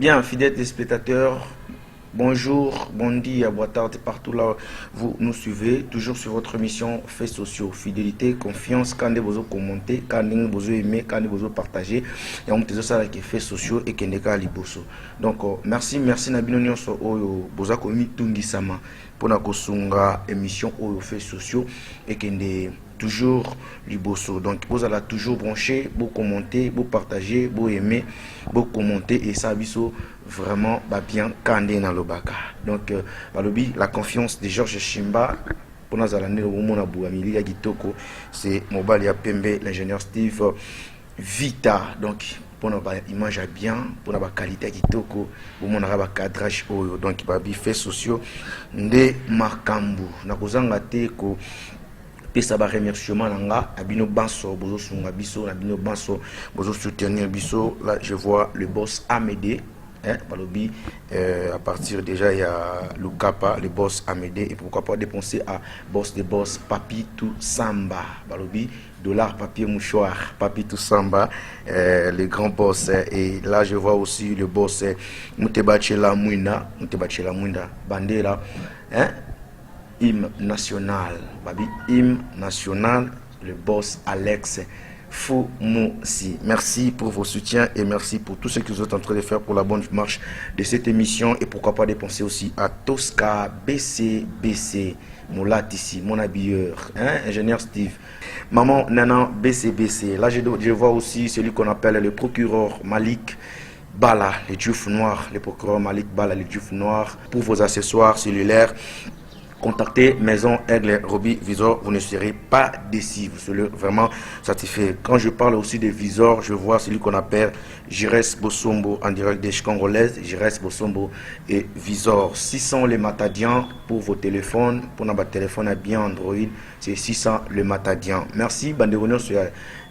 Bien, fidèles téléspectateurs, bonjour, bon dia, boa tarde, partout là vous nous suivez, toujours sur votre émission Faits sociaux, fidélité, confiance, quand vous commentez, quand vous aimez, quand vous partagez, et on peut dire ça avec Faits sociaux et Kendeka Liboso. Donc, merci Nabino Nyonso Oyo, Bozako Mitungi Sama, pour la kosunga émission Oyo Faits sociaux et Kende. Toujours Liboso. Donc vous allez toujours brancher, vous commenter, vous partager, vous aimer, vous commenter et ça biso vraiment bien kandé dans le baka. Donc la confiance de Georges Chimba pour nous aller au moment où Amélie Gitoko, c'est Mobile ya Pembe, l'ingénieur Steve Vita. Donc pour nos image bien, pour notre qualité Gitoko, pour mon cadrage oyo. Donc babi fait sociaux de Makambu. Na kozanga te ko pesa ba remerciement nanga abino banso bozo sunga biso abino banso bozo soutenir biso. Là je vois le boss Amédée balobi à partir déjà il y a Lukapa le boss Amédée et pourquoi pas dépenser à boss de boss Papitou Samba balobi dollar papier mouchoir Papitou Samba le grand boss et là je vois aussi le boss Mutebachela Mwinda Bandera hymne national, babi hymne national, le boss Alex Foumoussi. Merci pour vos soutiens et merci pour tout ce que vous êtes en train de faire pour la bonne marche de cette émission et pourquoi pas dépenser aussi à Tosca, BCBC, Molat ici, mon habilleur, ingénieur Steve, maman Nana BCBC. Là je vois aussi celui qu'on appelle le procureur Malik Bala, les Diouf noirs, le procureur Malik Bala, les Diouf noirs, pour vos accessoires cellulaires. Contactez Maison Aigle Roby Visor, vous ne serez pas déçus, vous serez vraiment satisfait. Quand je parle aussi des visors, je vois celui qu'on appelle Jires Bosombo en direct des Congolaises, Jires Bosombo et Visor. 600 le matadian pour vos téléphones, pour notre téléphone à bien Android, c'est 600 le matadian. Merci, Banderono,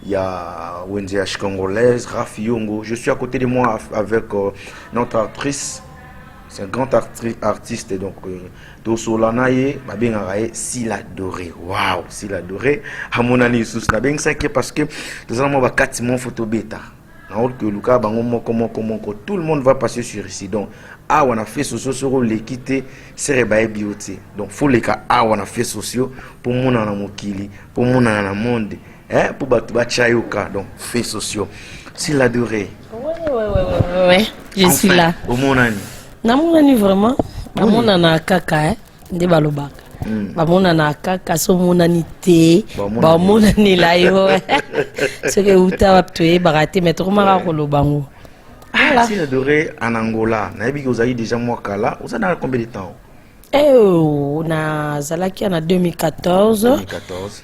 il y a WNZH Congolaise, Rafi Yongo. Je suis à côté de moi avec notre actrice. C'est un grand artiste, donc Tosolanaye, Mabengaraye, Sila Doré. Waouh, Sila Doré. Hamonani sous la bengsaké parce que nous avons 4 mois photo bêta. Que Luka tout le monde va passer sur ici. Donc, on a fait sociaux sur l'équité, c'est bioté. Donc, faut les cas, on a fait sociaux pour mon anamokili, pour mon anamonde, pour Batubachayoka. Donc, fait sociaux. Sila Doré. Ouais. Je suis là. Au monani. Namonani vraiment bamona na kaka nde balobaka bamona na kaka so monani te bamonani la yo ce que uta waptoye barate mettre mara kolobango voilà si adoré en Angola na yebi ozali déjà moi kala ozana combien de temps na zalaki na 2014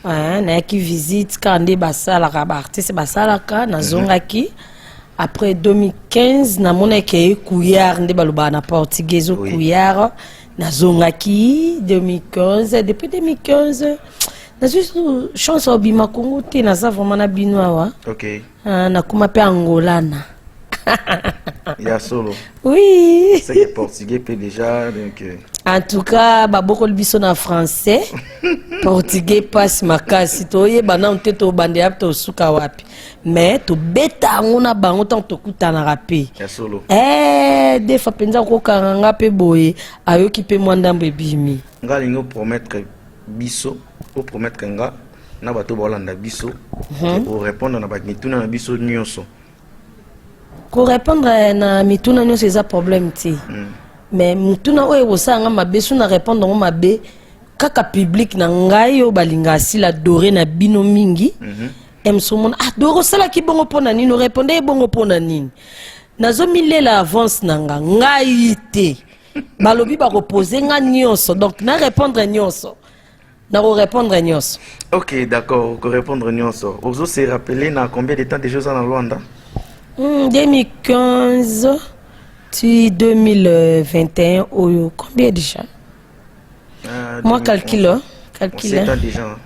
na ki visite quand nde basala ka artiste basala ka na zongaki. Après 2015, na mona ke Couillard nde baloba na portugais Couillard na zongaki 2015 depuis 2015 na juste chance obima Congo te na za vraiment na binoa OK na kuma pe angolana ya solo oui c'est que portugais peut déjà donc en tout cas baboko biso na français portugais passe makasi to yeba na nteto bande apto suka wapi mais to beta ngona bango tant to kutana rapé ya solo des fois penza ko kanga pe boye ayoki pe mwandambe bimi ngalingo promettre biso pour promettre nga na bato bolanda biso pour répondre na ba mituna na biso nyonso ko répondre na mituna nyonso eza problème ti mais mituna oyo bosanga mabe suna répondre ngo mabe kaka public na ngai yo balinga Sila Doré na bino mingi emsomona adoro sala ki bongo pona nini répondez bongo pona nini nazo milela avance nanga ngai te balobi ba reposer nga nyonso donc na répondre nyonso na répondre nyonso. OK, d'accord, ko répondre nyonso. Ozo se rappeler na combien de temps déjà en Rwanda 2015 puis 2021 oyo combien déjà moi calcule 7 ans déjà.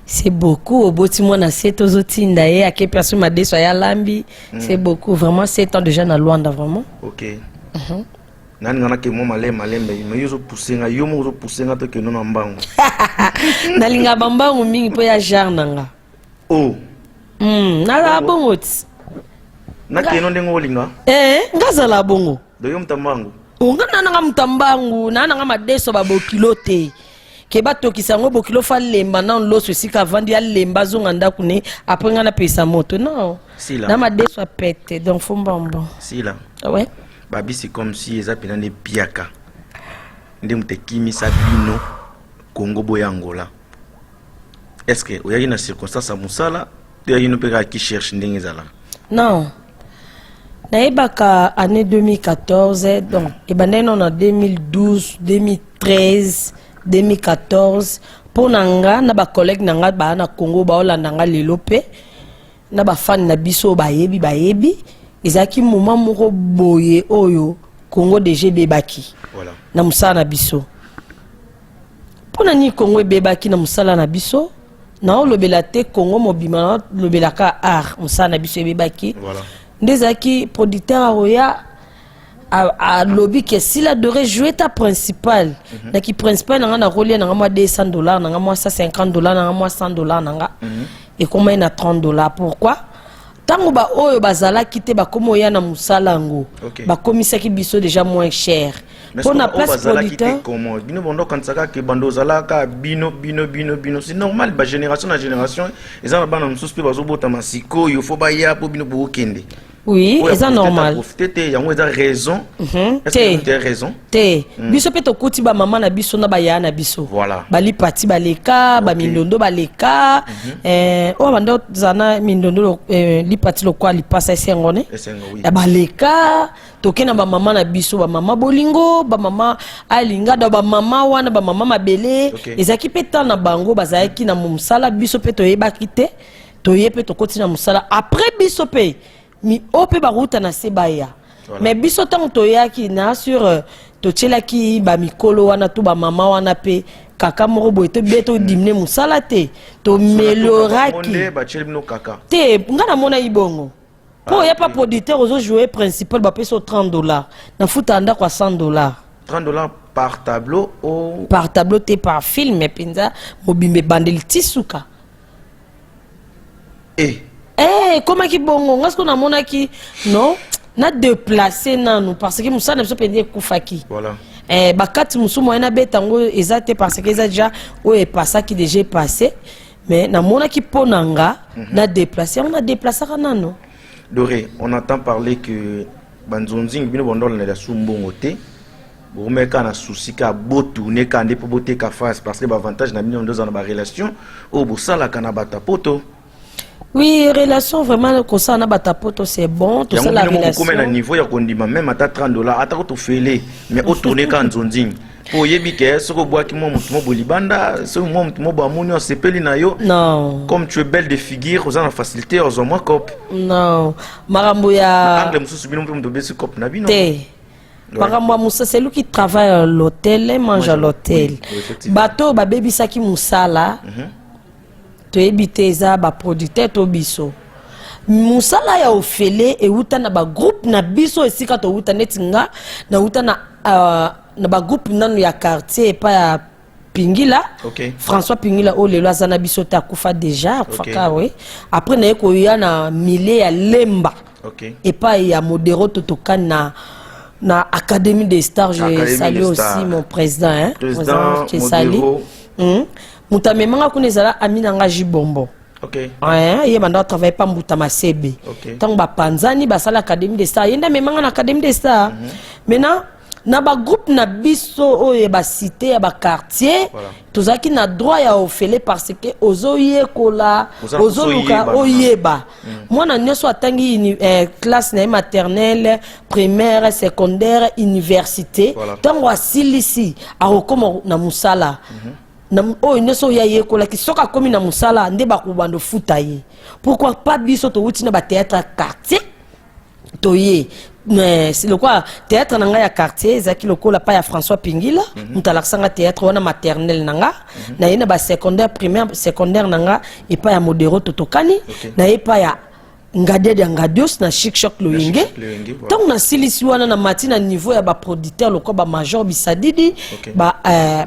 C'est beaucoup au boti moi na 7 aux otinda et à quelle personne m'a déçu ya lambi c'est beaucoup vraiment 7 ans déjà na Luanda vraiment. OK. Nani ngana ke mo malé mais yozo pousser nga yo mo zo pousser nga to ke non mbango. Na linga bambango mingi po ya jar nanga. Oh. Na la bongo. Na ke non dengo linga? Ngaza la bongo. doyo mutambangu unga nanga mutambangu nanga madeso babokilo te ke batokisa ngo bokilo fa lemba na loso sika vandi ya lemba zonga ndaku ne après nga na pesa moto non sila na madeso a pete donc fombambo sila ouais babi c'est comme si eza pena ne piaka nde mutekimi sabino Congo boyangola est-ce que oyaki na circonstance à musala oyaki no peka qui cherche ndenge ezala non naibaka année 2014 donc ebandai non en 2012 2013 2014 pour nanga na ba collègue nanga ba na Congo ba olanda nga lelo pe na ba fan na biso bayebi ezaki moment moko boye oyo Congo DG baki voilà na musala na biso pona ni Congo bebaki na musala na biso na olobela te Congo mobima lobelaka art musala na biso bebaki voilà ndezaki producteur aroya a lobby que s'il adorait jouer ta principale na qui principal nanga na rôle nanga moi $200 nanga moi $150 nanga moi $100 nanga et comment il a $30 pourquoi tango ba oyo bazala kité ba komo ya na musalango ba komisaki biso déjà moins cher pour na place producteur comment bino bondo kansaka ke bando zala ka bino c'est normal ba génération na génération ils ont ba na mususu pe bazobota masiko yo faut ba ya po bino bo kende. Oui, c'est normal. Il y a raison. Est-ce que tu as raison? Biso pe to kuti ba mama na biso na ba ya na biso. Voilà. Bali pati baleka, ba mindondo baleka. O bando zana mindondo li pati lo kwa li pasa esengone. Ya baleka, toke na ba mama na biso, ba mama bolingo, ba mama alinga da ba mama wana ba mama mabele. Ezaki pe tan na bango bazaki na musala biso pe to yeba kite. To yepe to kuti na musala après biso pe mi ope baruta na sebaya mais biso tant to yaki na sur to tchelaki ba mikolo wana to ba mama wana pe kaka moko boye to beto dimne musala te to meloraki te ngana mona ibongo po ya pas producteur ozo jouer principal ba peso $30 na futa anda kwa $100 $30 par tableau ou par tableau te par film mais pinza mobimbe bandel tisuka comment qui bongo ngas ko na mona ki non na déplacer nanu parce que musa na biso pende kufaki voilà bakati musumo ena betango ezate parce que eza déjà o est passé qui déjà passé mais na mona ki ponanga na déplacer on a déplacer nanu Doré on entend parler que banzonzing bino bondol na sumbongo te bomeka na souci ka botourner ka ndé po boté ka face parce que avantage na bino deux ans ba relation au bosala kana bata poto. Oui, relation vraiment comme ça na batapoto c'est bon tout ça la relation. Comme un niveau ya kondima même à $30 ata ko to fele mais au tourner kan zonzing. Po yebi ke soko boa ki mo mutumo bolibanda so mo mutumo ba moni on sepeli na yo. Non. Comme tu es belle de figure aux en facilité aux moi cop. Non. Marambo ya angle mususu bino mpe mdobe su cop na bino. Te. Marambo musa c'est lui qui travaille à l'hôtel et mange à l'hôtel. Bato ba baby saki musala. To ebite za ba producteur to biso musala ya ofele e uta na ba groupe na biso esika to uta netinga na uta na ba groupe nanu ya quartier pa ya Pingila François Pingila o lelo azana biso ta kufa déjà faka we après na ko ya na mile ya lemba et pas ya modéro totokana na Académie des Stars. Je salue aussi mon président président Chesali Mutame manga kunezala Amina Ngaji Bombo. Il m'a travaillé pas Mouta Masebe. Tant ba Panzani ba sala Académie des Stars. Yenda memanga na Académie des Stars. Maintenant na ba groupe na biso oye ba cité ya ba quartier tozaki na droit ya ofele parce que ozoye kola ozoluka oyeba. Moi na nyoso atangi classe na maternelle, primaire, secondaire, université. Tango asilisi a rekomo na musala. Oh neso ya yekola ki soka komi na musala nde bakubando futa ye pourquoi pas biso to wuti na ba théâtre quartier to ye mais c'est le quoi théâtre nanga ya quartier ezaki lokola pa ya François Pingila mutalaksanga théâtre wana maternelle nanga na yena ba secondaire primaire secondaire nanga et pas ya modéro totokani na ye pa ya Ngadia de Ngadios na Chic Choc Loyenge. Donc na silisi wana na mati na niveau ya ba producteur loko ba Major Bisadidi, ba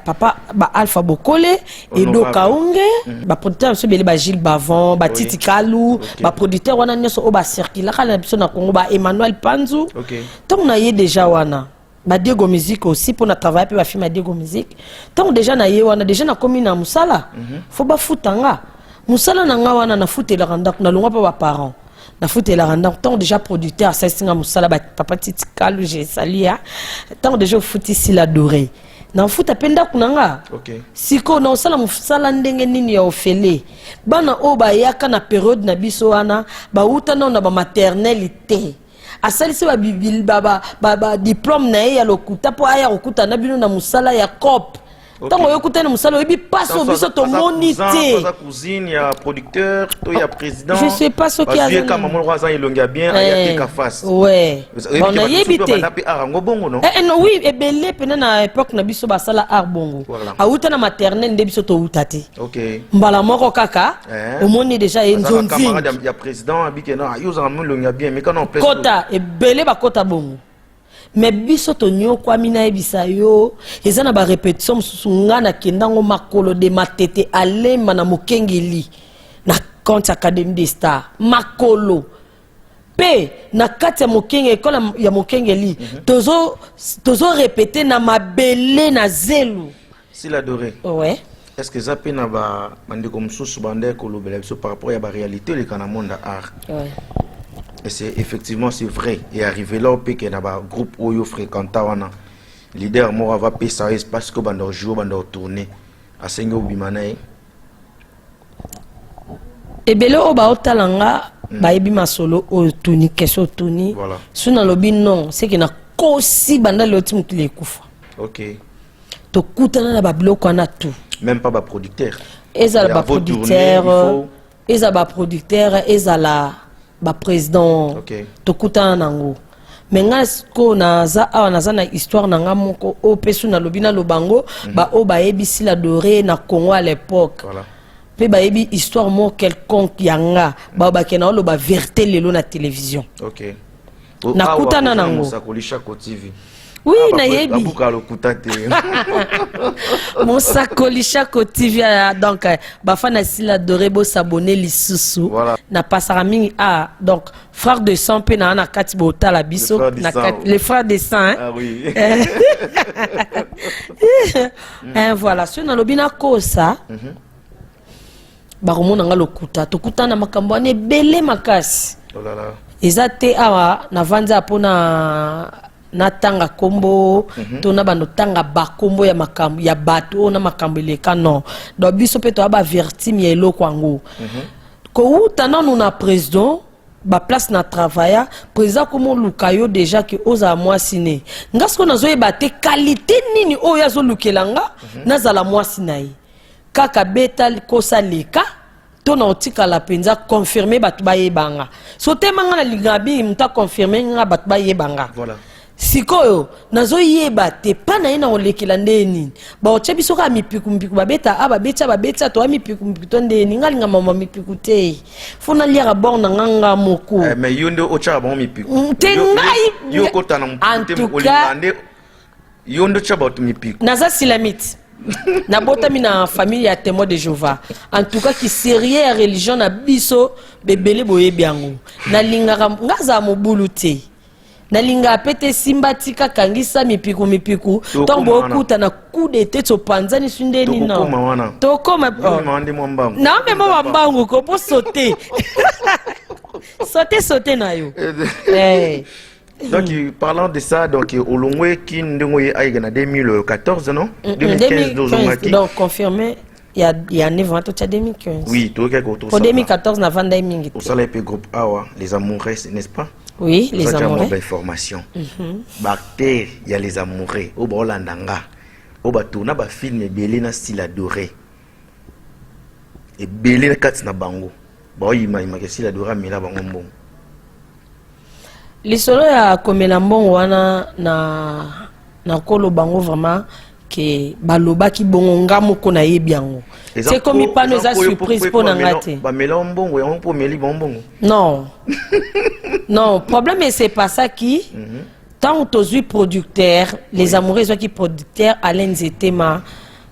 papa ba Alpha Bokole, Edo Kaunge, ba producteur so bele ba Gilles Bavon, ba Titi Kalou, ba producteur wana nyoso o ba circula kala biso na Congo ba Emmanuel Panzu. Donc na ye déjà wana. Ba Diego Musique aussi pour na travailler pe ba film à Diego Musique. Donc déjà na ye wana déjà na komi na musala. Faut ba futanga. Musala na nga wana na futela randa na longa pa ba parents. Na futela randa tant déjà producteur ça singa musala ba papa Titi Kalou j'ai salia. Tant déjà futi si la doré. Na futa penda kunanga. Siko na usala musala ndenge nini ya ofele. Bana o ba yaka na période na biso wana ba uta na ba maternalité. Asalisi ba bibil baba diplôme na ya lokuta po aya okuta na bino na musala ya cop. Tango yokuta na musala obi passe biso to monité. Sa cousine ya producteur, to ya président. Je sais pas ce qui a vu comme mon roi il longa bien aya ke face. Ouais. On a yebité. Non oui, et belé pena na époque na biso ba sala art bongo. A uta na maternelle nde biso to utati. Mbala moko kaka, omoni déjà enzonzi. Camarade ya président abike na yo za mon longa bien mais quand on place kota et belé ba kota bongo. Mais biso to nyo kwa mina ebisa yo ezana ba répétition musunga na kendango makolo de matete alemba na mokengeli na compte académie des stars makolo pe na kati ya mokenge école ya mokengeli tozo répéter na mabele na zelu s'il adoré. Ouais. Est-ce que ça peut na ba bande comme sous bande ko lo bela par rapport à la réalité le kana monde art. Ouais. Et c'est effectivement c'est vrai et arrivé là au pic et na ba groupe oyo fréquenta wana leader mo va payer ça parce que bande jour bande tourner à sengo bimanae et belo o ba otalanga ba ebi masolo o tuni keso tuni suna lobi non c'est que na kosi banda le tim tous les kufa. OK to kutana na ba bloko na tout même pas ba producteur ezala ba producteur ezala ba producteur ezala ba président to kutana nango mais ngasko na za awa na za na histoire na nga moko o pesu na lobina lobango ba o ba ebisi la doré na Congo à l'époque pe ba ebi histoire mo quelconque yanga ba ba kena lo ba vérité lelo na télévision na kutana nango oui na yebi mon sakoli chaque TV donc ba fana sila doré bo s'abonner lisusu na pasara mingi donc frère de sang pe na kati bota la biso na kati les frères de sang ah oui voilà so na lobina kosa ba romona nga lokuta to kutana makambo ane belé makasi ezate awa na vanza pona na tanga kombo to na bando tanga bakombo ya makambo ya bato na makambo leka non do biso pe to aba verti mi eloko ango ko uta nanu na président ba place na travailler président comme lukayo déjà que oza moi siné ngasko nazo ebate qualité nini o yazo lukelanga nazala moi sinai kaka beta kosa leka to na otika la penza confirmer batu ba yebanga so temanga na lingabi mta confirmer nga batu ba yebanga voilà sikoyo nazo yeba te pana ina olekela ndeni ba ochebi soka mipiku babeta babeta to mipiku to ndeni ngalinga mama mipiku te fona liara borna nganga moko mais yondo ocha ba mipiku te ngai yo kota na mpiku olingande yondo chaba to mipiku naza silamite na botami na famille ya témoin de Jéhovah en tout cas qui sérieux ya religion na biso bebele boyebi yango na lingaka ngaza mobulu te na linga pete simbatika kangisa mipiku tombo okuta na coup d'état to panzani sundeni na tokoma na meme mbangu ko po sauter sauter na yo donc parlant de ça donc Olongwe qui ndongoye aigana 2014 non 2015 dozongaki donc confirmé il y a 9 ans to 2015 oui to quelque autre pour 2014 na vanda mingi au salaire pe groupe awa les amoureux n'est-ce pas oui les amoureux information bactère il y a les amoureux au bolandanga au batuna ba film belé na style adoré et belé na kat na bango ba yima ke style adoré mais la bango mbongo lisolo ya komela mbongo wana na kolo bango vraiment que baloba ki bonga moko na yebiango. C'est comme il pas nous a surprise pour n'angate. Ba melambongo on pour meli bonbongo. Non. Non, problème c'est pas ça qui tant aux producteurs, les amoureux qui producteurs Alain Zetema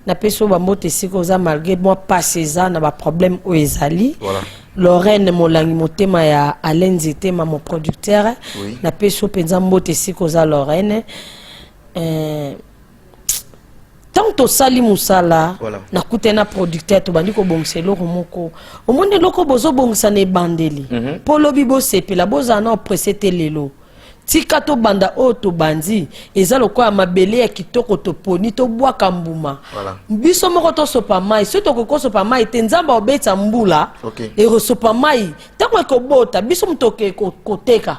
na peso ba mote sikoza malgré moi passer ça na ba problème au ezali. Voilà. Lorraine Molangi motema ya Alain Zetema mon producteur na peso penza mote sikoza Lorraine tant to sali musala na kutena producteur to bandi ko bongselo moko o monde loko bozo bongsa ne bandeli polo bibo sepela boza na presete lelo tika to banda o to bandi eza lokwa mabele ya kitoko to poni to bwaka mbuma biso moko to sopa mai so to ko sopa mai te nzamba obeta mbula e resopa mai tango ko bota biso mtoke koteka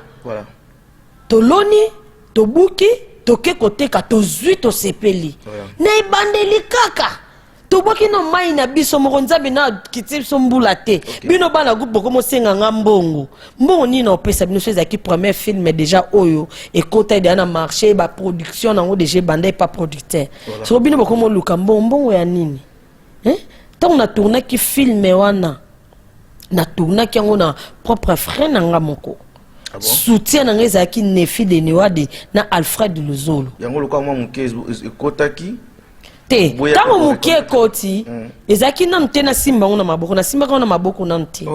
to loni to buki toke koteka to zui to sepeli na ibandeli kaka to boki no mai na biso moko nzambe na kiti biso mbula te bino bana groupe ko mosenga ngambongo mbongo ni na opesa bino chose qui premier film déjà oyo et kota de na marché ba production nango déjà bandé pas producteur so bino boko mo luka mbongo ya nini tant on a tourné qui film wana na tourné ki ngo na propre frère nanga moko soutien na ngeza ki nefi de Newade na Alfred Luzolo yango lokwa mwa mukezi kotaki te tango mukie koti ezaki nan te na simba ngona maboko na simba ngona maboko nan te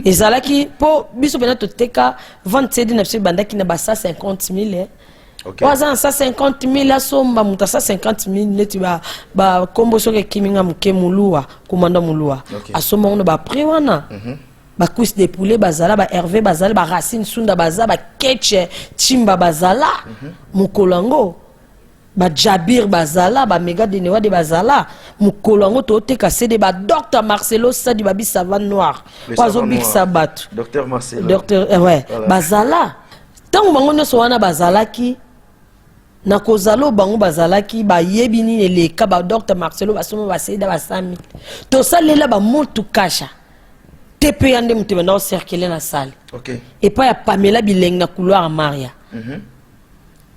ezalaki po biso pena to teka 27 na biso bandaki na ba 150,000 waza 150,000 asomba muta 150,000 neti ba kombo soke kiminga muke mulua komanda mulua asomba ngona ba prix wana ba cuisse de poulet bazala ba Hervé bazala ba Racine Sunda bazala ba Ketche Chimba bazala mukolango ba Jabir bazala ba Mega de Newade bazala mukolango to teka cede ba Dr Marcelo Sadi babi savane noir wazo big sabat Dr Marcelo ouais bazala tango bango nyoso wana bazalaki na kozalo bango bazalaki ba yebi ni le ka ba Dr Marcelo basoma ba cede ba 100,000 to salela ba mutu kasha TP yande mutebe na circuler na salle et pas ya Pamela Bileng na couloir Maria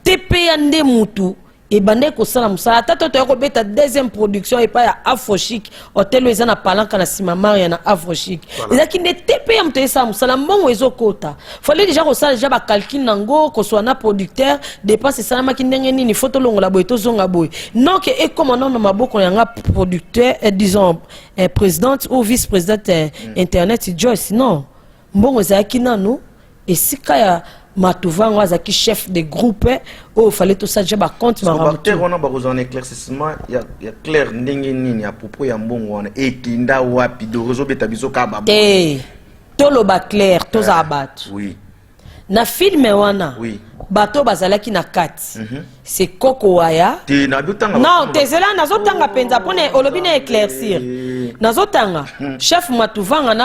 TP yande mutu et bande ko sala musala tata to ko beta deuxième production et pas ya Afrochic hôtel ezana palanka na sima Maria na Afrochic ezaki ne TP ya mutebe sa musala mbongo ezokota fallait déjà ko sala déjà ba calcul nango ko soit na producteur dépense ça ma kindenge nini photo longo la boy to zonga boy non que et comme non maboko yanga producteur disons présidente ou vice-présidente internet Joyce non mbongo ezaki nanu et sika ya Matouvango azaki chef de groupe il fallait tout ça déjà ba compte ma ramutu on a besoin d'éclaircissement ya clair ndenge nini à propos ya mbongo wana etinda wapi de réseau betabiso ka ba tolo ba clair toza abat na film wana bato bazalaki na kati c'est Koko Waya non tezela nazotanga penza pone olobine éclaircir nazotanga chef Matuvanga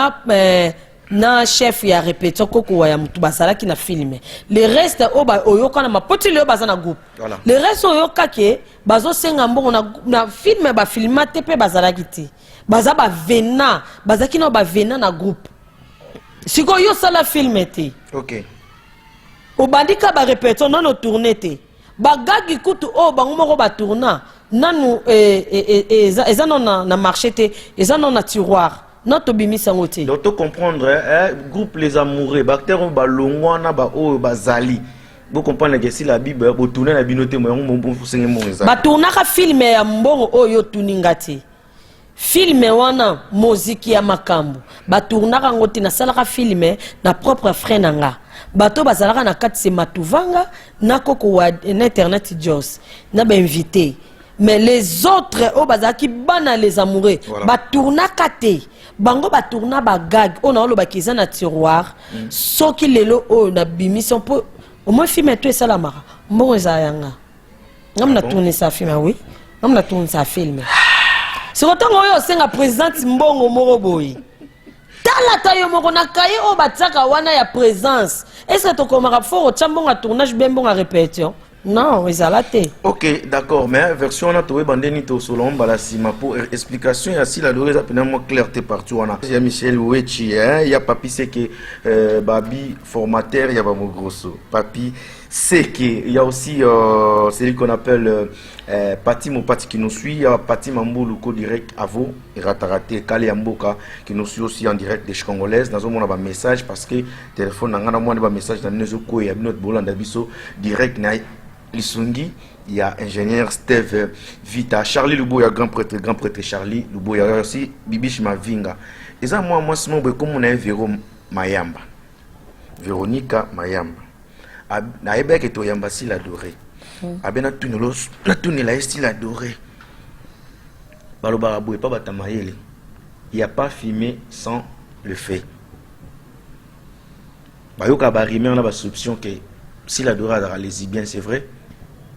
na chef ya répétition Koko Waya mutu bazalaki na film le reste oyoka na mapoti le bazana groupe le reste oyoka ke bazo senga mbongo na film ba filmate pe bazalaki ti baza ba vena bazaki na ba vena na groupe siko yo sala film te obandika ba répétition non tourner te bagagi kutu bango moko ba tourna nanu eza non na marché te eza non na tiroir non to bimisa ngoti donc to comprendre groupe les amoureux bactère ba longwana ba bazali vous comprenez que si la Bible bo tourner na binote mo ngo fusenge mo eza ba tourna ka film ya mbongo oyo tuningati film wana muziki ya makambo ba tourna ka ngoti na sala ka film na propre frère nanga bato bazalaka na kati se Matuvanga na Koko wa internet Jos na ba invité mais les autres bazaki bana les amoureux ba tourna kate bango ba tourna ba gag on a lo ba kiza na tiroir soki lelo na bimission po au moins film tout ça la mara mbongo zayanga ngam na tourner sa film oui ngam na tourner sa film c'est autant oyo senga président mbongo moko boy tala tayo moko na kaye batsaka wana ya présence est-ce que to komara fort chambonga tournage bembonga répétition non ezalate ok d'accord mais version on a trouvé bandeni to solon balasima pour explication ya si la loreza penalement clarté partout on a il y a Michel Wechi il y a Papi c'est que babi formateur il y a ba grosso Papi c'est qu'il y a aussi celui qu'on appelle Pati Mopati qui nous suit, il y a Pati Mambouluko direct à vous, et Ratarate Kale Yamboka qui nous suit aussi en direct des Congolaises. Nous avons un message parce que le téléphone n'a pas un message dans nos oko et notre boulot d'abisso direct na Lisungi. Il y a ingénieur Steve Vita, Charlie Lubo, il y a grand prêtre Charlie Lubo, il y a aussi Bibish Mavinga. Et ça, moi, comme on a Véro Mayamba, Véronica Mayamba. Na ebe ke to yamba si la doré abena tunelos la tunela esti la doré baloba aboué pas batamayele il y a pas filmé sans le fait bayoka barimé on a ba soupçon que si la doré a les bien c'est vrai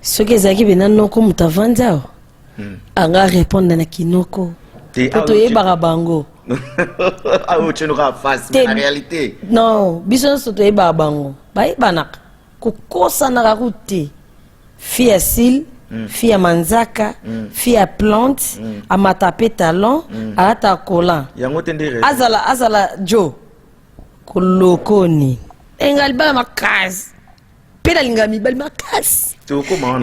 ce que zaki benano ko mutavanda anga répondre na kinoko to yeba bango ah tu n'auras face mais la réalité non biso so to yeba bango ba banaka kukosa na route fille à Sil, fille à Manzaka, fille à Plante, à Matapé Talon, à Atakolan. Azala Joe Kolokoni. Engalba makas. Pédalingami bal makas.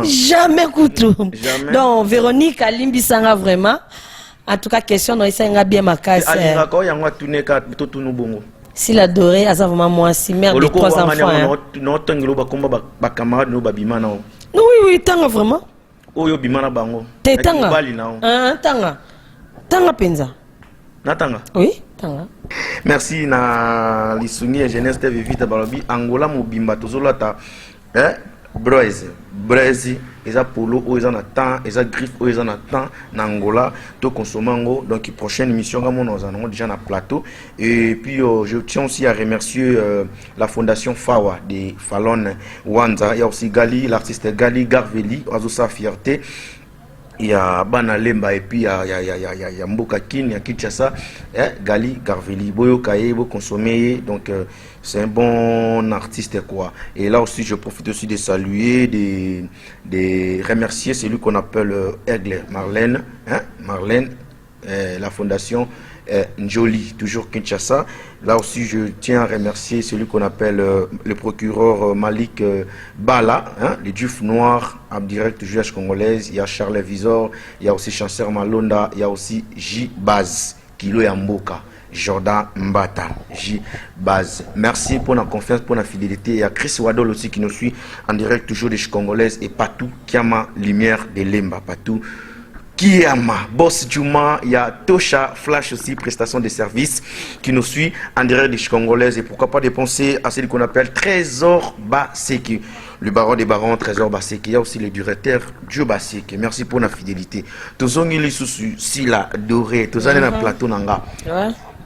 Jamais couteau. Donc Véronique Alimbisanga vraiment. En tout cas question non ça bien makas. Si la dorée, a vraiment moi si mère de 3 enfants. Oui, tanga vraiment. Oyo bimana bango. Te tanga. Tanga. Tanga penza. Na tanga. Oui, tanga. Merci na Lisuni et jeunesse de Vita Balobi Angola mobimba tozolata Braise eza polo o eza na temps eza griffe o eza na temps na Angola to consommango donc prochaine émission gamon nous allons déjà na plateau et puis je tiens aussi à remercier la fondation Fawa de Fallon Wanza il y a aussi Gali l'artiste Gali Garveli ozo sa fierté il y a Bana Lemba et puis il y a Mboka Kin, il y a Kinshasa, Gali Garveli, Boyo Kaye, Bo consommer, donc c'est un bon artiste quoi. Et là aussi je profite aussi de saluer, de remercier celui qu'on appelle Aigle, Marlène, la fondation Njoli, toujours Kinshasa. Là aussi je tiens à remercier celui qu'on appelle le procureur Malik Bala, le Duf Noir en direct juge congolaise. Il y a Charles Visor, il y a aussi Chanceur Malonda, il y a aussi J Baz Kilo Yamboka, Jordan Mbata, J Baz. Merci pour la confiance, pour la fidélité. Il y a Chris Wadol aussi qui nous suit en direct toujours des congolaises et Patou Kiama Lumière de Lemba Patou Kiama, Boss Juma, il y a Tosha Flash aussi, prestation de services qui nous suit en direct des Congolaises. Et pourquoi pas dépenser à celui qu'on appelle Trésor Baseki, le baron des barons, Trésor Baseki. Il y a aussi le directeur Joe Baseki. Merci pour la fidélité. Tous on les sous si la doré, tous on est dans le plateau nanga.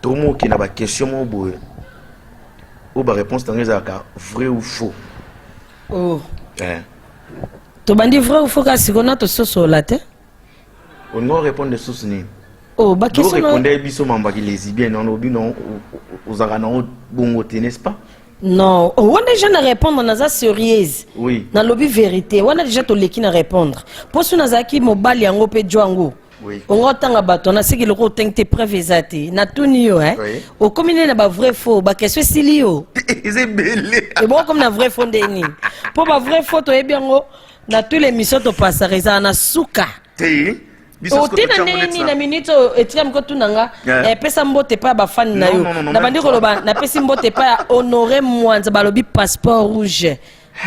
Tout le monde qui n'a pas question mon boy. Ou ba réponse dans les vrai ou faux. Oh. Tu m'as dit vrai ou faux car si on a tout ça sur la tête. On ne répond de sources ni. Oh, bah qu'est-ce que répondez biso mamba qui les bien non obi non aux arana bon n'est-ce pas? Non, on a déjà na répondre na za sérieuse. Oui. Na lobby vérité, on a déjà to leki na répondre. Pour ce na za ki mobile yango pe joango. Oui. On entend bato na seki loko tengte preuve ezati. Na tuni yo hein. Au combiner na ba vrai faux, ba question sili yo. C'est belé. Et bon comme na vrai faux ndeni. Pour ba vrai faux to ebiango na tous les missions to passer ça na suka. Otina nini na minute etiam ko tunanga pesa mbote pa ba fan na yo na bandi ko loba na pesi mbote pa honorer Mwanza balobi passeport rouge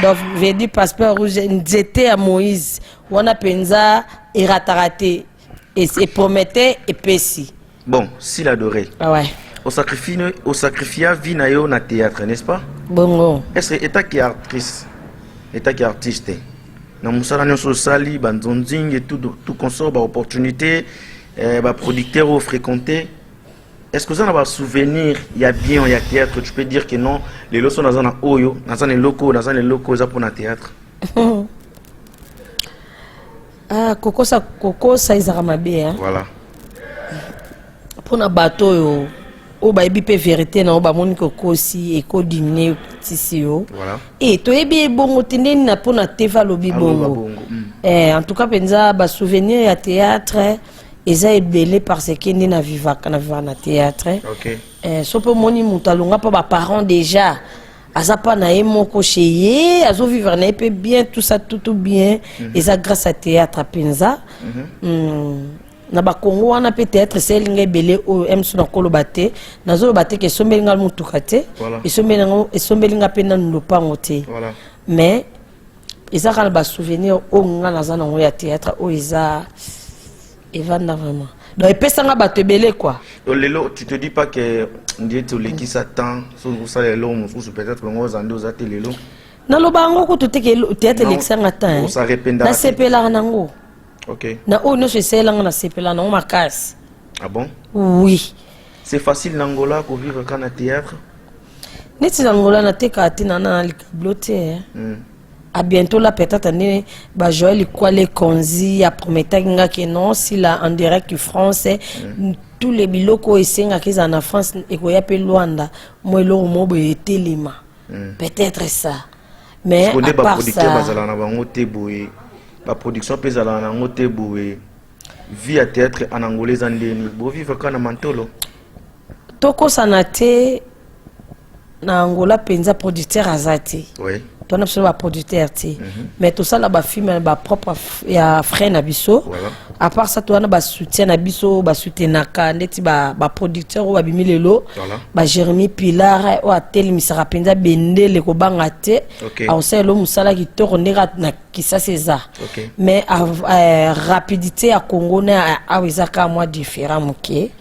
donc veut dire passeport rouge nzete à Moïse wana penza et ratarate et promettait et pesi bon s'il adorait ouais au sacrifice vie na yo na théâtre n'est-ce pas bongo est-ce que état qui est actrice état qui est artiste na musala nyonso sali banzonzing et tout consort ba opportunité ba producteur au fréquenter est-ce que ça n'a pas souvenir il y a bien il y a théâtre tu peux dire que non les leçons dans un oyo dans un locaux ça pour un théâtre ah koko ça izara mabe hein voilà pour na bateau yo o ba ebi pe vérité na o ba moni koko si e ko dîner tisi yo voilà et to ebi bongo tendeni na pona teva lobi bongo en tout cas penza ba souvenir ya théâtre eza ebelé parce que ni na vivaka na théâtre OK so pe moni mutalonga pa ba parents déjà azapa na ye moko chez ye azo vivre na ye bien tout ça tout bien et ça grâce à théâtre penza na ba Congo wana pe théâtre c'est linga belé o emsu na koloba te nazoloba te ke sombelinga mutuka te esombelinga pe na lopango te mais eza kala ba souvenir o nga na zana ya théâtre o eza evanda vraiment donc epesanga bato ebele quoi. Lelo tu te dis pas que ndiye to leki satan so ça lelo mususu peut-être ngo zande ozate lelo na lobango ko tuteke théâtre lexanga tan na sepela nango. OK. Na o no se selanga na sepela na makasi. Ah bon? Oui. C'est facile n'Angola pour vivre quand na théâtre? Neti n'Angola na teka atina na likablote. À bientôt là peut-être année ba Joël Kwale Konzi a prometté que non si là en direct français tous les biloko esenga qu'ils en France et ko yape Luanda moi lo mo be telema peut-être ça mais à part ça bazala na bango te boye ba production pezala na ngote boye vie à théâtre en angolais andeni bo vivre kana mantolo toko sanate na Angola penza producteur azati. Oui. On a absolument producteur mais tout ça là ba film ba propre ya frère na biso à part ça toi on a ba soutien na biso ba soutenaka ndeti ba producteur o ba bimilelo ba Jérémy Pilar o atel misara penza bendele ko banga te au sein lo musala ki to ndeka na kisa César mais rapidité à Congo na awizaka moi différent moké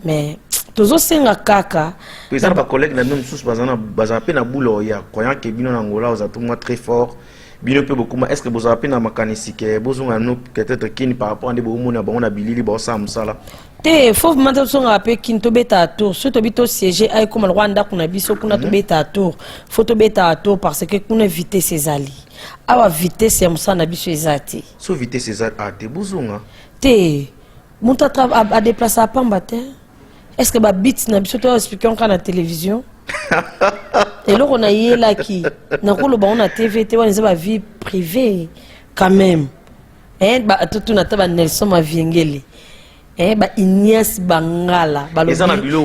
mais toujours senga kaka président ba collègue na même sous bazana pe na boulot ya croyant que bino na Angola aux atouts très fort bino pe beaucoup est-ce que vous avez na makanisi que besoin no peut-être kini par rapport à des bomo na bon na bilili ba ça musala te faut maintenant songa pe kinto beta tour surtout bito siéger ay comme Rwanda kuna biso kuna to beta tour faut to beta tour parce que kuna vitesse ezali awa vitesse ya musana biso ezati so vitesse ezali a te besoin te monta a déplacer à Pamba te. Est-ce que ba bits na biso to expliquer on na télévision et là on a yé là qui na ko lo ba on a TV te on ba vie privée quand même ba tout na taba Nelson Maviengeli ba Ignace Bangala ba lo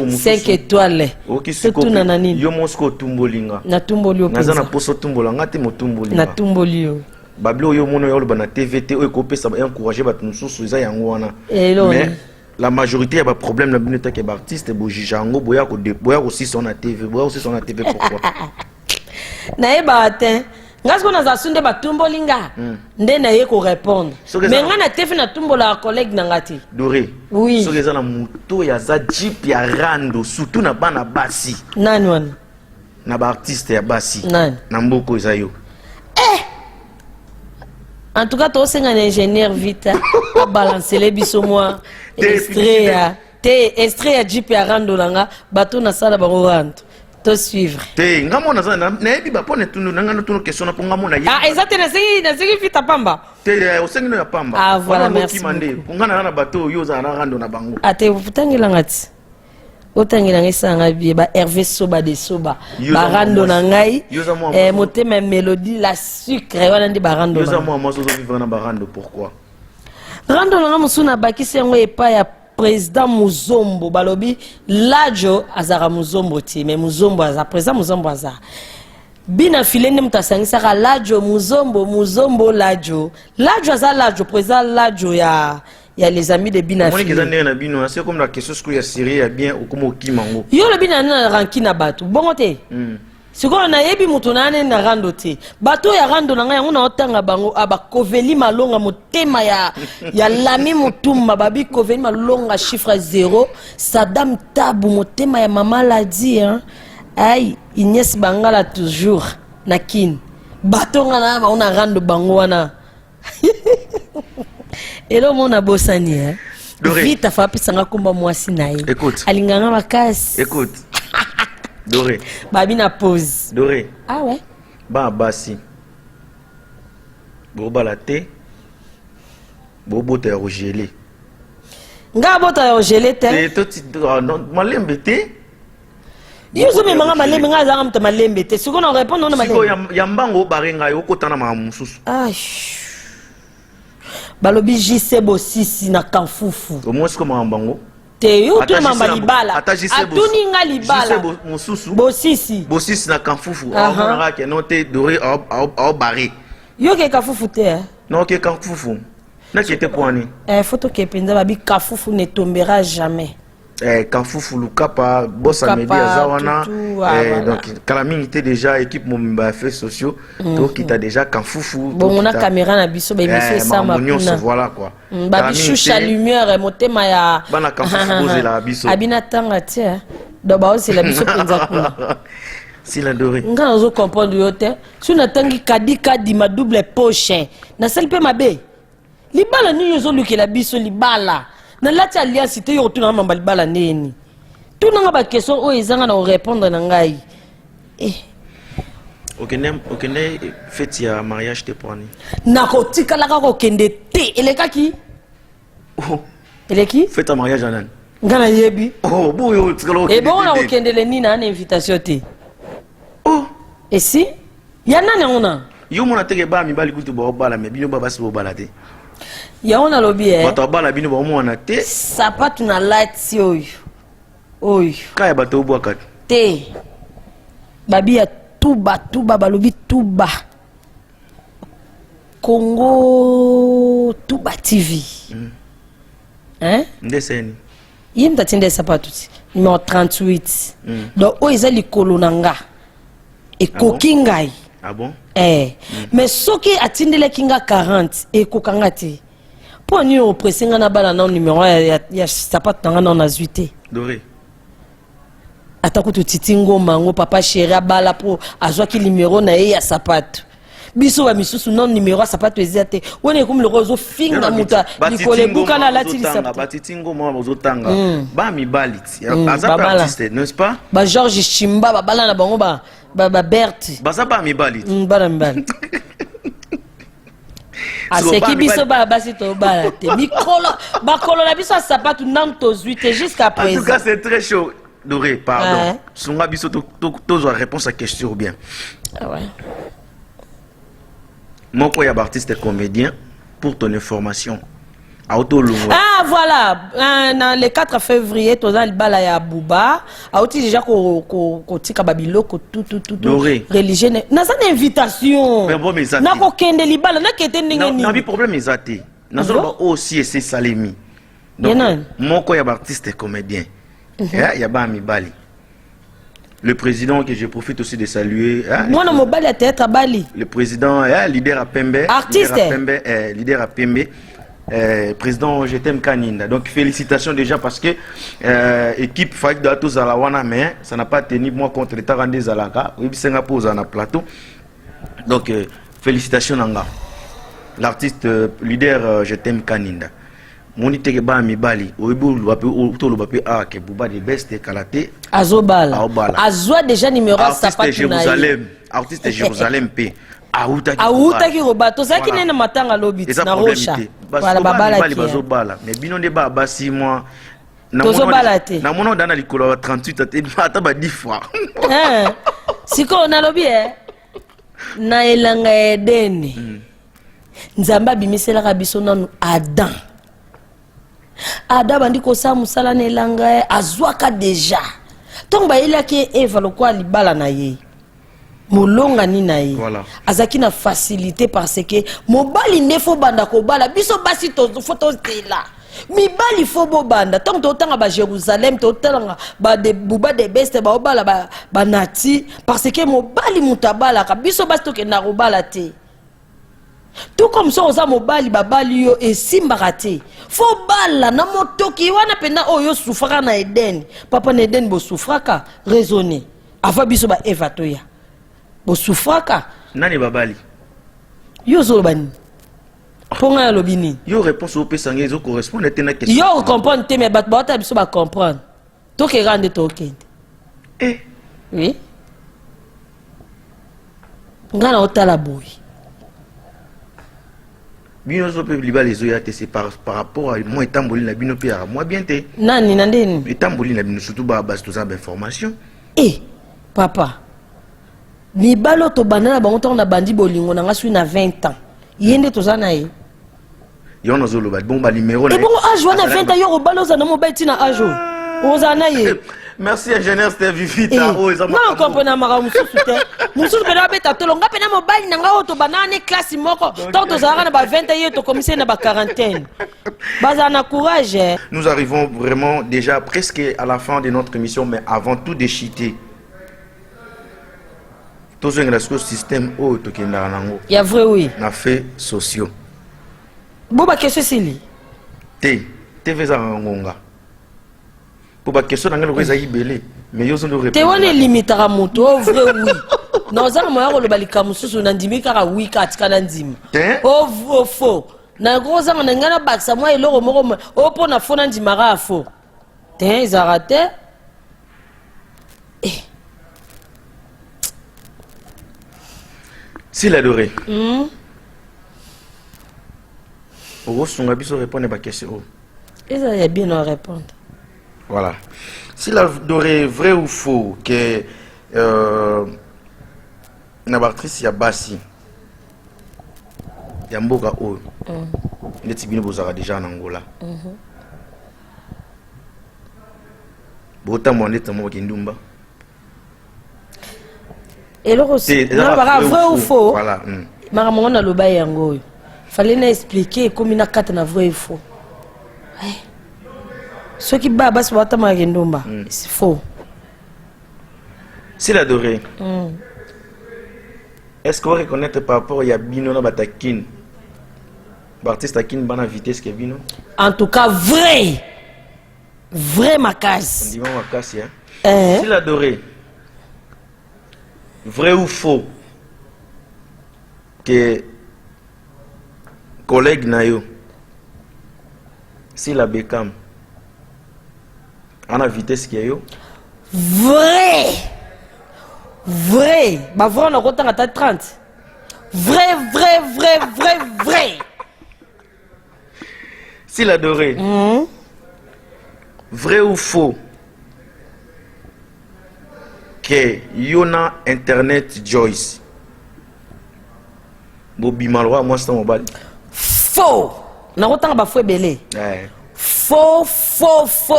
5 étoiles tout na nani yo mosko tumbolinga na tumbolio na zana poso tumbolanga te mo tumbolinga na tumbolio bablo yo mono yo lo ba na TV te o kopesa ba encourager ba tumususu eza yango wana mais la majorité a des problèmes dans le que artiste bojijango boya aussi son TV boya aussi son TV pourquoi na eba atin ngasko na zasunde batumbo linga nde na ye ko répondre mais nga na TV na tumbo la collègue na ngati Doré oui so eza na moto ya za jeep ya rando surtout na bana basi nani wana na ba artiste ya basi nani na mboko eza yo en tout cas toi c'est un ingénieur vite à balancer les biso moi extrait à Jeep à rando langa bateau na sala ba rando to suivre te ngamo na na ebi ba pone tunu ngana tunu question na ngamo na ah exactement na sigi vite Pamba te o sengi no ya Pamba ah voilà merci mande ngana na bateau yo za na rando na bango ate futangila ngati otangila ngesanga bie ba Hervé Soba de Soba barando na ngai motema mélodie la sucre wana ndi barando yo za moi zo vivre na barando pourquoi rando na musuna bakisi yango epa ya président Muzombo balobi lajo azara Muzombo ti mais Muzombo aza président Muzombo aza bina filene mutasangisaka lajo Muzombo lajo aza lajo président lajo ya les amis de Bina Fili. C'est comme la question que Syrie a bien ou comme Kimango. Yo le Bina na rankina batu. Bongo te. Siko na yebi mutu nane na rando te. Bato ya rando na ngai ngona otanga bango aba koveli malonga motema ya lami mutumba babi koveli malonga chiffre 0 Saddam Tabu motema ya mama la dit hein. Ay Ignace Bangala toujours na kin. Bato ngana ba ona rando bango wana. Et là, on a bossani. Vite, fa pisanga kumba mwasi nae. Écoute. Alinganga makasi. Écoute. Doré. Babi na pause. Doré. Ah ouais. Ba basi. Bo balate. Bo bota ya gelé. Nga bota ya gelé te. Et toi non malembe te. Yuzo me manga malembe nga zanga mta malembe te. Siko na répondre na malembe. Siko ya mbango barenga yo kotana ma mususu. Ah. Balobi JC Bosisi na Kanfufu. Au moins comme en bango. te yo to mamba libala atuni nga libala bosisi na kanfufu amonaka ke non te doré au barré yo ke kafufu te non ke kanfufu na ke te poani photo ke penza babi kafufu ne tombera jamais kanfufu lukapa bossa media zawana donc kalami était déjà équipe momba fait sociaux donc qui t'a déjà kanfufu bon on a caméra na biso ba émission ça ma voilà quoi ba bichoucha lumière motema ya bana kanfufu bozela biso abina tanga tia do ba aussi la biso penza kuna si la doré nga ozo comprendre yo te si na tangi kadi ma double poche na sel pe mabe libala ni yo zo lukela biso libala na lati alliance te yo tuna mamba libala neni tuna nga ba question o ezanga na répondre na ngai okende fête ya mariage te poani na ko tikala ka ko kende te elekaki eleki fête ya mariage anan ngana yebi bo yo tikala e bon na ko kende le ni na invitation te et si ya nani ona yo mona teke ba mi bali kutu ba obala me bino ba basi bo bala te ya ona lobi bato bala bino ba mona te sapatu na light oyo kaya bato obwaka te babi ya tuba balobi tuba Congo Tuba TV ndeseni yim tatinde sapatu numéro 38 donc o eza likolo nanga ekoki ngai bon mais soki atindeleki nga 40 ekokanga te po ni opresenga na bala na numéro ya sapatu nanga na zwi te doré atakutu titi ngoma ngo papa chéri abala po azwaki numéro na ye ya sapatu biso ba misusu non numéro ya sapatu ezia te wona ekomi loko ozofinga moto likolo ebuka na alati lisapatu batiti ngoma bazotanga ba mibali aza pas artiste n'est-ce pas ba Georges Chimba babala na bango ba Berthe baza ba mibali bala mibali aseki biso ba basi to bala te mikolo bakolo na biso sapatu nan tozwi te jusqu'à présent en tout cas c'est très chaud Doré pardon songa biso to réponse à question bien ouais mon quoi y a artiste et comédien pour ton information voilà le 4 février tozali bala ya Bouba auti déjà ko tika babilo ko tout religieux na ça invitation na ko kende libala na kete ndenge ni na bi problème ezate na zo aussi c'est Salemi donc mon quoi y a artiste et comédien il y a ba mi bali le président que je profite aussi de saluer moi non mo bali théâtre bali le président leader à Pembe leader à Pembe président je t'aime Kaninda donc félicitations déjà parce que équipe fac de tous à la wana mais ça n'a pas tenu moi contre l'état rendez zalaka oui bisenga pose na plateau donc félicitations nanga l'artiste leader je t'aime Kaninda moni teke ba mi bali oibu lo bape ke buba de best kalaté azobala azwa déjà numéro sapatu na artiste Jérusalem p autaki robato zaki nene matanga lobi na rocha voilà babala ki bazobala mais bino nde ba basi moi tozobala te na mono dana likolo 38 ata ba 10 fois siko na lobi na elanga edeni nzamba bimiselaka biso nanu Adam bandi kosa musala na elanga azwaka déjà donc bayelaki Eva lokwa libala na ye molonga ni na ye azaki na facilité parce que mobali nefo banda ko bala biso basi to photo tela mibali fo bo banda tant to tanga ba Jérusalem to tanga ba de buba de best ba obala ba nati parce que mobali mutabala ka biso basi to ke na robala te tout comme ça oza mobali babali yo esimba raté fo bala na motoki wana pena oyo souffraka na Eden papa na Eden bo souffraka raisonner ava biso ba Eva toya bo souffraka nani babali yo zo bani ponga lobini yo réponse au pesanga ezo correspondre tena question yo comprendre te mais bat bota biso ba comprendre to ke rande to kende oui ngana otala boy bino so pe libala ezo ya te c'est par rapport à moi etamboli na bino pe ya moi bien te nani na ndeni etamboli na bino surtout ba base to za information papa mibalo to banana bango to na bandi bolingo na ngasui na 20 ans yende to za na ye Yon a zolo bon ba numéro. Et bon âge on a 20 ans au balo za na mobile tina âge. Ozana ye. Merci ingénieur Steve Vivita. Non comprendre mara mususu te. Mususu pena beta to longa pena mobile nanga auto banane classe moko. Tant to zara na ba 20 ans to commissaire na ba quarantaine. Bazana courage. Nous arrivons vraiment déjà presque à la fin de notre émission, mais avant tout de chiter. Tout ce système au tokenda nango. Ya vrai oui. Na fait sociaux. Boba question sili. TV za ngonga. Pour question nanga lo za ibele, mais yo zo répondre. Te wane limitara moto vrai oui. Non za mo ya ko lo balika mususu na ndimi kaka oui katika na ndimi. Oh faux. Na groza na ngana baksa moi eloko moko o pona fona ndimara afo. Te zarate. S'il adorait. Osunga biso répondre à question. Et ça y a bien à répondre. Voilà. S'il adorait vrai ou faux que Nabartrice ya basi. Ya mboka o. Ndeti bino bozara déjà en Angola. Bota mo ndeta mo kindumba. Et le aussi, vrai ou faux? Voilà. Maman on a le bail yango. Fallait nous expliquer comme il a quatre na vrai ou faux. Ce qui baba se voit ma gendumba, c'est faux. S'il adorait. Est-ce qu'on va reconnaître par rapport à Bino na batakin? Bartiste takin bana vitesse que Bino? En tout cas vrai. Vrai makas. On dit makas hein. S'il adorait. Vrai ou faux que collègue Nayo, si la Beckham, à la vitesse qu'il y a eu? Vrai! Vrai! Bah, vrai, on a autant à 30. Vrai! S'il adorait. Vrai ou faux que Yona Internet Joyce Bobby Malwa moi c'est mobile. Faux. Na autant ba faux belé. Faux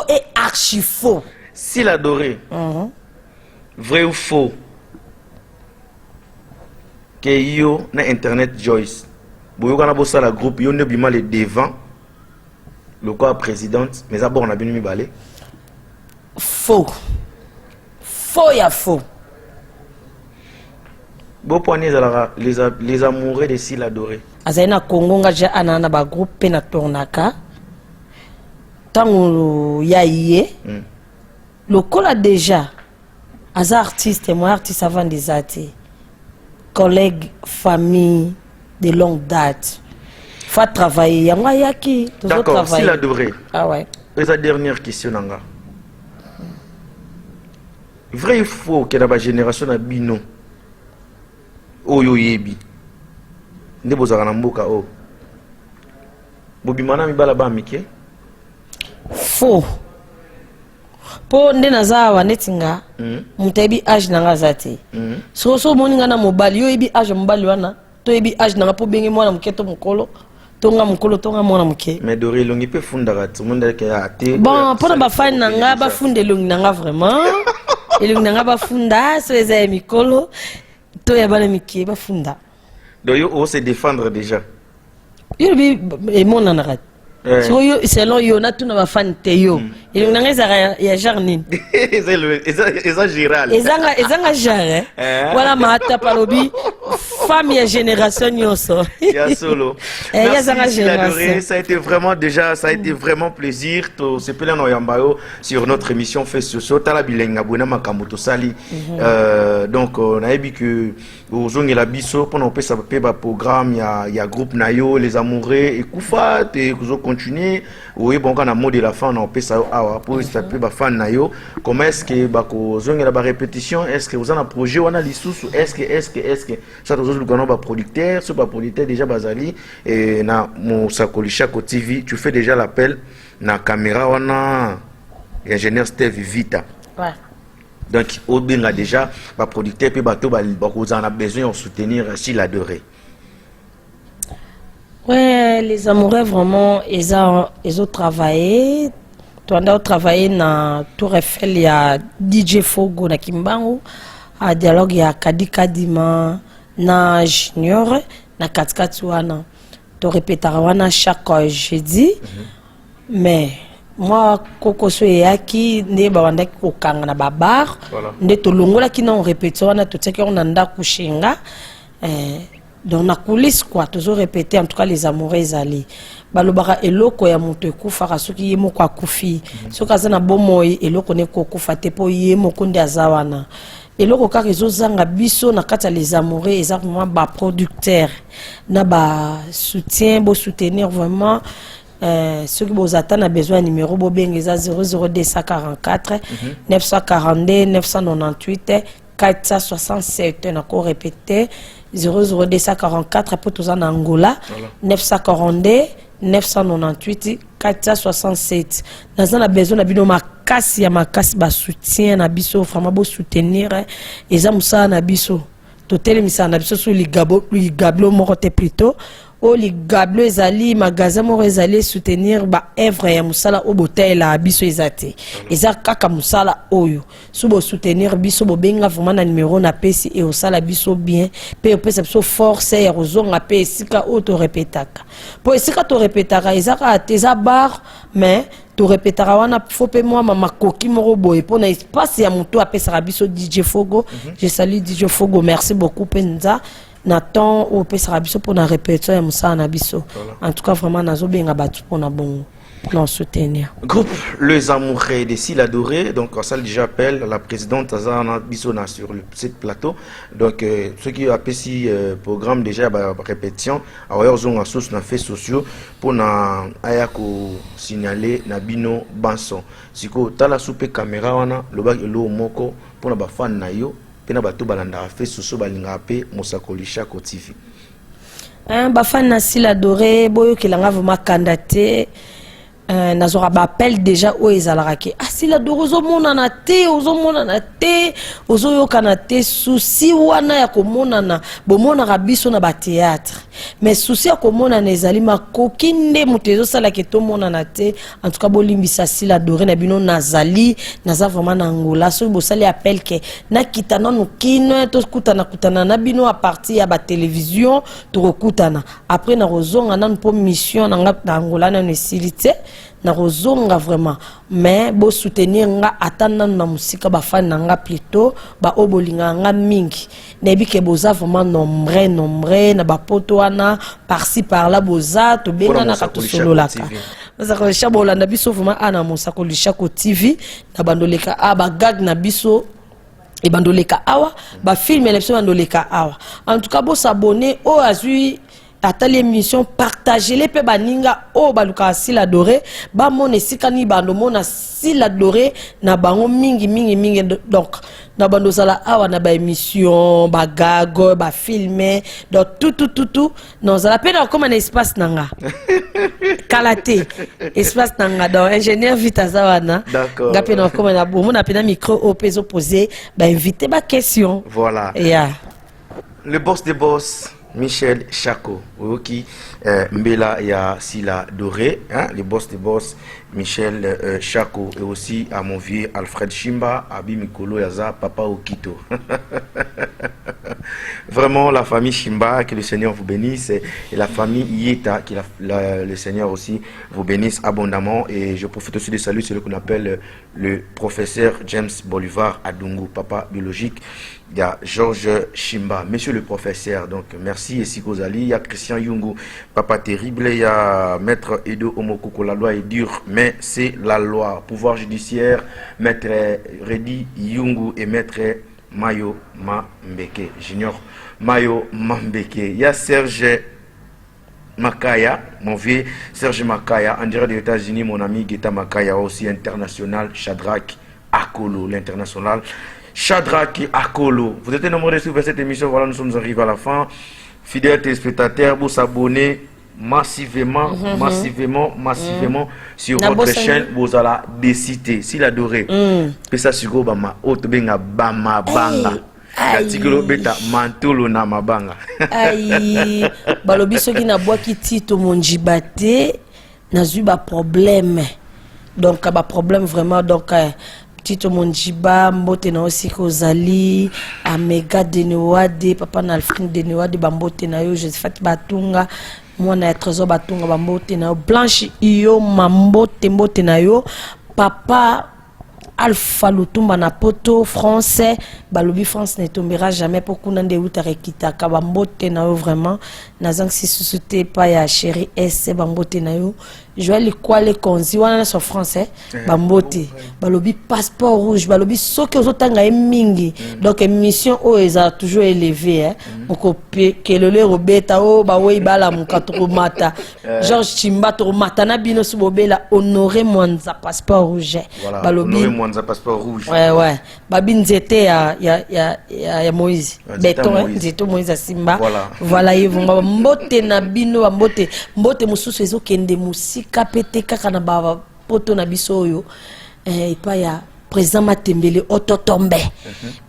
et archi faux. S'il adorait. Vrai ou faux que yo na Internet Joyce boyo kana bossa la groupe yo ne bima le devant le corps présidente mais d'abord on a bien mis balé. Faux. Faux ya faux. Bon point les amoureux de s'il adoré. Azaina Congo ngaja anana ba groupe na tornaka. Tango ya yé. Le cola déjà. Az artiste moi artiste avant des artistes. Collègues, famille de longue date. Faut travailler yanga yaki. D'accord, s'il adoré. Ah ouais. Et sa dernière question nanga. Vrai ou faux que la génération a bino oyo yebi nde bozaka na mboka o bobimana mibala ba mike faux po nde nazawa netinga mutayebi age nanga zate so moninga na mobali yo yebi age mobali wana to yebi age nanga po benge mwana muke to mukolo tonga mukolo tonga mwana muke mais dore longi pe fundaka tout monde ke ate bon pona ba fan nanga ba funde longi nanga vraiment elongi nanga ba funda so eza mikolo to ya bana mike ba funda donc yo on se défendre déjà yo bi e mona na rat so yo selon yo na tuna ba fan te yo elongi nanga eza ya jarnin eza giral ezanga jare wala mata palobi femme ya génération nyoso ya solo merci ça a été vraiment déjà ça a été vraiment plaisir to se pela no yambayo sur notre émission fait socio tala bilenga bona makambo sali donc on a dit que ozongi la biso pour on peut ça pe ba programme ya groupe nayo les amoureux et kufa te kuzo continuer oui bon quand on a mot de la fin on peut ça pour ça peut ba fan nayo comment est-ce que ba ko zongi la ba répétition est-ce que vous en a projet on a lisusu est-ce que ça le grand producteur ce pas producteur déjà bazali et na mon sakolisha ko TV tu fais déjà l'appel na caméra on a ingénieur Steve Vita ouais. Donc au bien déjà ba producteur puis bateau ba vous en a besoin de soutenir s'il adorait Ouais, les amoureux vraiment, ils ont travaillé. Tu as travaillé dans Tour Eiffel, il y a DJ Fogo na Kimbangu, à dialogue il y a Kadi Kadima, na Junior, na Katkatuana. Tu répéteras chaque jeudi, mais moi, Koko Soyaki, ne bawanda kokanga na babar, ne to longola ki na on répète wana tout ce qu'on anda kushinga. Dans la coulisse quoi toujours répéter en tout cas les amoureux ali balobaka eloko ya moto ekufaka soki ye moko akufi soki aza na bomoi eloko ne kokufa te po ye moko nde aza wana eloko kaka ezozanga biso na kati ya les amoureux eza vraiment ba producteur na ba soutien bo soutenir vraiment ceux qui vous attendent a besoin numéro bobeng eza 00244 942 998 467 on a encore répété 00244 pour tous en Angola 942 998 467 dans un besoin d'abino makasi ya makasi ba soutien na biso vraiment beau soutenir et ça musa na biso totel misa na biso sur les gablo morote plutôt o li gablo ezali magasin moko ezali soutenir ba œuvre ya musala o botela biso ezate eza kaka musala oyo so bo soutenir biso bo benga vraiment na numéro na pesi et osala biso bien pe pesa biso force ya rozonga pe sika o to répétaka po sika to répétaka eza bar mais to répétera wana faut pe moi mama koki moko boye pour na espace ya moto apesa biso DJ Fogo. Je salue DJ Fogo, merci beaucoup penza Nathan au pesera biso pour na répétition ya musa na biso. En tout cas vraiment nazo benga batu pour na bon pour soutenir. Groupe Les Amoureux de Sila Doré, donc ça déjà appelle la présidente Azana Bissona sur ce plateau. Donc ceux qui apprécient programme déjà répétition, alors ils ont source na fait sociaux pour na ayako signaler na bino banson. Siko tala soupe caméra wana loba elo moko pour na ba fan na yo. Pena bato balanda fait soso balinga pe Mosakolisha ko TV. Ba fan na Sila Doré boyo kelanga vraiment candidaté nazora ba appel déjà o ezalaraki Sila Doré ozomona na te ozoyoka na te souci wana ya komona na bomona rabiso na ba théâtre mais souci ya komona na ezali makoki nde moto ezosala ke to mona na te en tout cas bolimbisa Sila Doré na bino nazali naza vraiment na Angola so bosali appel ke na kitana no kino to kutana na bino à partir ya ba télévision to kutana après na rozonga na po mission na Angola na nesilité na rozonga vraiment mais bo soutenir nga atana na musika ba fan nga plutôt ba obolinga nga mingi nebi ke boza vraiment nombre na ba poto wana par-ci par-là boza to benga na ka to solo laka Mosakolisha bolanda biso vraiment ana Mosakolisha ko TV na bandoleka ba gag na biso et bandoleka awa ba film élection bandoleka awa en tout cas bo s'abonner au azui ata l'émission partagez-les pe baninga o baluka Sila Doré ba mona sikani bando mona Sila Doré na bango mingi donc na bando sala awa na ba émission ba gago ba filmer donc tout non ça la peine comme un espace nanga kalaté espace nanga donc ingénieur Vitazawana d'accord ngape na comme na bon na pena micro au peso poser ba inviter ba question voilà yeah. Le boss des boss Michel Chako, qui Mbela ya Sila Doré, hein, le boss des boss Michel Chako, et aussi à mon vieux Alfred Chimba, Abi Mikolo Yaza, Papa Okito. Vraiment la famille Chimba, que le Seigneur vous bénisse, et la famille Yeta, que le Seigneur aussi vous bénisse abondamment. Et je profite aussi de saluer celui qu'on appelle le professeur James Bolivar Adungu, papa biologique. Il y a Georges Chimba, monsieur le professeur, donc merci. Et Sikozali, il y a Christian Yungu, papa terrible, il y a maître Edo Omokoko, la loi est dure, mais c'est la loi. Pouvoir judiciaire, maître Redi Yungu et maître Mayo Mambeke, junior Mayo Mambeke. Il y a Serge Makaya, mon vieux Serge Makaya, en direct des États-Unis, mon ami Geta Makaya, aussi international, Shadrach Akolo, l'international. Shadrach Akolo. Vous êtes nombreux de suivre cette émission. Voilà, nous sommes arrivés à la fin. Fidèles téléspectateurs, vous s'abonnez massivement sur votre chaîne. Vous allez décider. Sila Doré. Pesa Sugo Bama. Otobenga Bama Banga. Katikolo beta mantolo na mabanga. Aïe, balobi soki na boaki Tito Monjiba te, nazui ba problème. Donc ba problème vraiment donc Tito Monjiba mbote na aussi kozali Amega Denewade papa na Alfred Denewade bambote na yo Josephat Batunga mwana ya Trésor Batunga bambote na yo Blanche iyo mambote mbote na yo papa Alpha Lutumba na poto français balobi France ne tombera jamais pour qu'on ande uta rekita ka bambote na yo vraiment nazang si susute pa ya chéri S bambote na yo Joël Kwale Konzi wana so français bambote balobi passeport rouge balobi soki ozotanga mingi donc émission o eza toujours élevée oko kelele robeta o ba we bala mukatro mata Georges Chimba to mata na bino subobela honoré Mwanza passeport rouge balobi Mwanza passeport rouge ouais babi nzete ya Moïse béton nzete Moïse Simba voilà ils vont mbote na bino mbote mususu ezokende musika kapete kaka na baba poto na biso oyo epa ya président Matembele Ototombe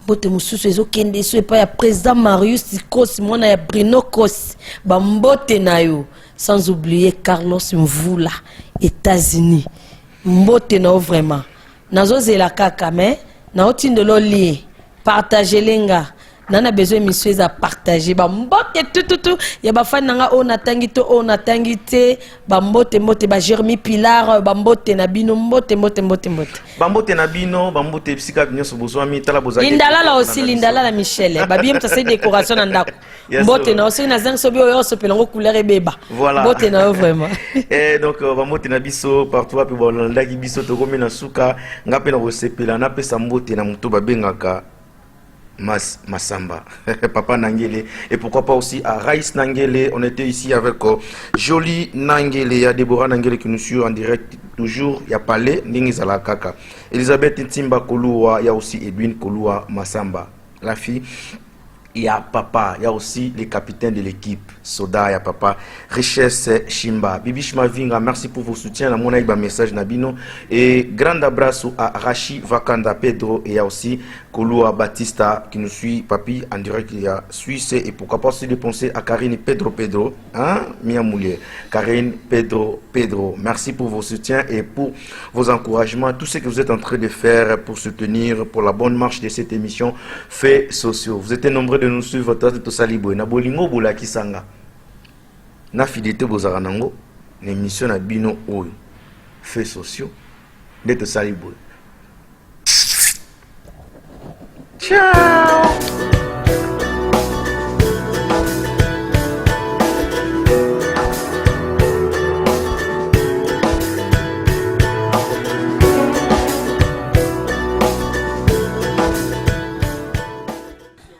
bote mususu ezokende so epa ya président Marius Kosi mwana ya Bruno Kosi bambote na yo sans oublier Carlos Mvula États-Unis mbote na yo vraiment nazozela kaka mais na otindelo lié partager lenga nana besoin monsieur à partager ba mbote tout ya ba fan nga on atangi te ba mbote ba Jeremy Pilar ba mbote na bino mbote ba mbote na bino ba mbote psika binyoso bozwami tala bozaki lindala aussi lindala Michel ba bien mtasa décoration na ndako mbote na aussi na zang sobi oyo sepelongo couleur ebeba mbote na vraiment et donc ba mbote na biso partout pe bolondaki biso to komi na suka ngape na kosepela na pesa mbote na muto ba bengaka Masamba, Papa Nangele, et pourquoi pas aussi à Raïs Nangele. On était ici avec Jolie Nangele, il y a Déborah Nangele qui nous suit en direct toujours, il y a Palais, Ningizala Kaka, Elisabeth Ntimba Koloua, il y a aussi Edwin Koloua Masamba, la fille. Il y a papa, il y a aussi les capitaines de l'équipe, Soda, il y a papa, Richesse Shimba, Bibi Shmavinga, merci pour vos soutiens, la monnaie, message Nabino, et grand abraço à Rachi Vakanda Pedro, et il y a aussi Koloua Batista qui nous suit, papi, en direct, il y a Suisse, et pourquoi pas aussi dépenser à Karine Pedro, hein, Mia Moulier, Karine Pedro, merci pour vos soutiens et pour vos encouragements, tout ce que vous êtes en train de faire pour soutenir, pour la bonne marche de cette émission, Faits sociaux. Vous êtes nombreux de nous suivre tout salibo na bolingo bola kisanga na fidélité bozara nango l'émission na bino oyo Faits sociaux de tout salibo. Ciao.